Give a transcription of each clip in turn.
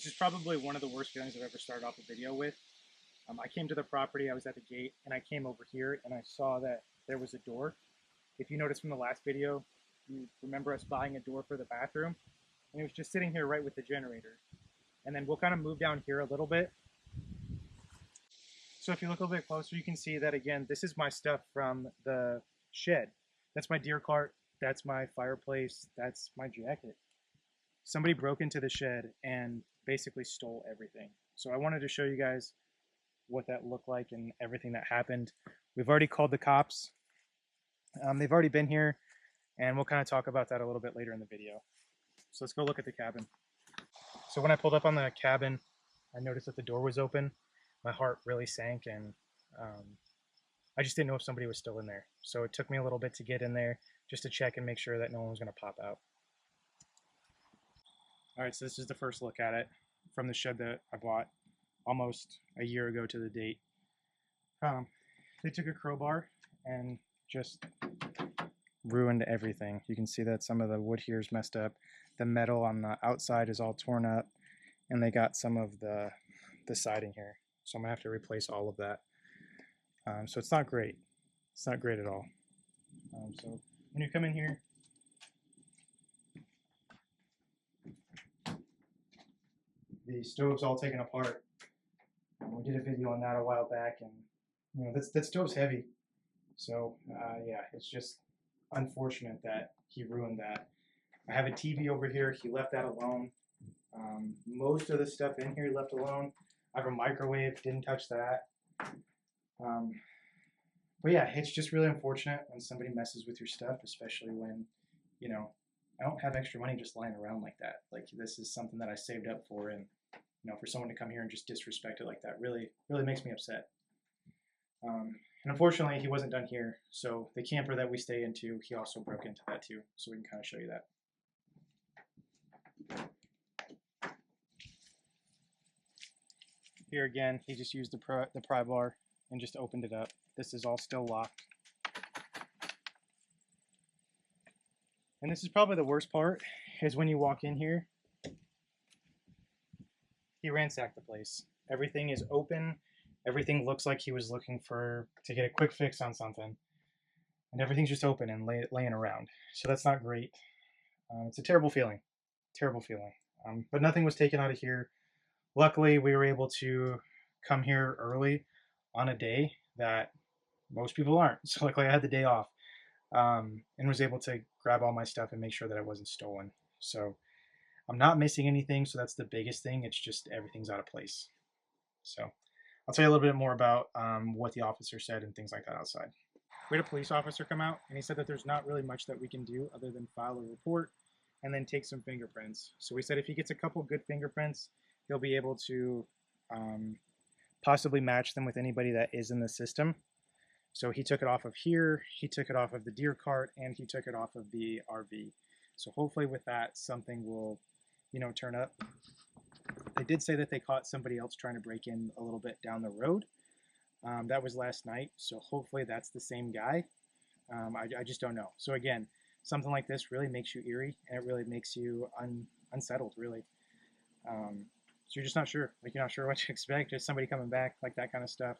is probably one of the worst feelings I've ever started off a video with. I came to the property, I was at the gate, and I came over here and I saw that there was a door. If you noticed from the last video, you remember us buying a door for the bathroom, and it was just sitting here right with the generator. And then we'll kind of move down here a little bit. So if you look a little bit closer, you can see that again, this is my stuff from the shed. That's my deer cart, that's my fireplace, that's my jacket. Somebody broke into the shed and basically stole everything. So I wanted to show you guys what that looked like and everything that happened. We've already called the cops. They've already been here, and we'll kind of talk about that a little bit later in the video. So let's go look at the cabin. So when I pulled up on the cabin, I noticed that the door was open. My heart really sank, and I just didn't know if somebody was still in there. So it took me a little bit to get in there just to check and make sure that no one was going to pop out. All right, so this is the first look at it from the shed that I bought almost a year ago to the date. They took a crowbar and just ruined everything. You can see that some of the wood here is messed up. The metal on the outside is all torn up, and they got some of the siding here. So I'm gonna have to replace all of that. So it's not great. It's not great at all. So when you come in here, the stove's all taken apart. We did a video on that a while back, and you know that stove's heavy. So yeah, it's just unfortunate that he ruined that. I have a TV over here. He left that alone. Most of the stuff in here he left alone. I have a microwave. Didn't touch that. But yeah, it's just really unfortunate when somebody messes with your stuff, especially when, you know, I don't have extra money just lying around like that. Like, this is something that I saved up for, and you know, for someone to come here and just disrespect it like that really makes me upset. And unfortunately, he wasn't done here. So the camper that we stay into, he also broke into that too. So we can kind of show you that. Here again, he just used the pry bar and just opened it up. This is all still locked. And this is probably the worst part, is when you walk in here, he ransacked the place. Everything is open. Everything looks like he was looking to get a quick fix on something. And everything's just open and laying around. So that's not great. It's a terrible feeling. Terrible feeling. But nothing was taken out of here. Luckily, we were able to come here early on a day that most people aren't. So luckily I had the day off, and was able to grab all my stuff and make sure that it wasn't stolen. So I'm not missing anything, so that's the biggest thing. It's just everything's out of place. So I'll tell you a little bit more about what the officer said and things like that outside. We had a police officer come out, and he said that there's not really much that we can do other than file a report and then take some fingerprints. So we said if he gets a couple good fingerprints, he'll be able to possibly match them with anybody that is in the system. So he took it off of here, he took it off of the deer cart, and he took it off of the RV. So hopefully with that, something will, you know, turn up. They did say that they caught somebody else trying to break in a little bit down the road. That was last night, so hopefully that's the same guy. I just don't know. So again, something like this really makes you eerie, and it really makes you unsettled, really. So you're just not sure. Like, you're not sure what to expect. Is somebody coming back, like that kind of stuff.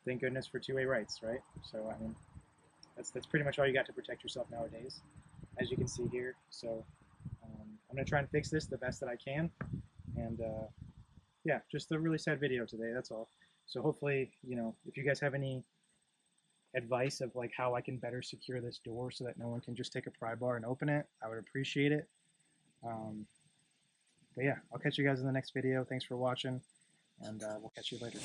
Thank goodness for two-way rights, right? So I mean, that's pretty much all you got to protect yourself nowadays, as you can see here. So I'm gonna try and fix this the best that I can, and yeah, just a really sad video today. That's all. So hopefully, you know, if you guys have any advice of like how I can better secure this door so that no one can just take a pry bar and open it, I would appreciate it. But yeah, I'll catch you guys in the next video. Thanks for watching, and we'll catch you later.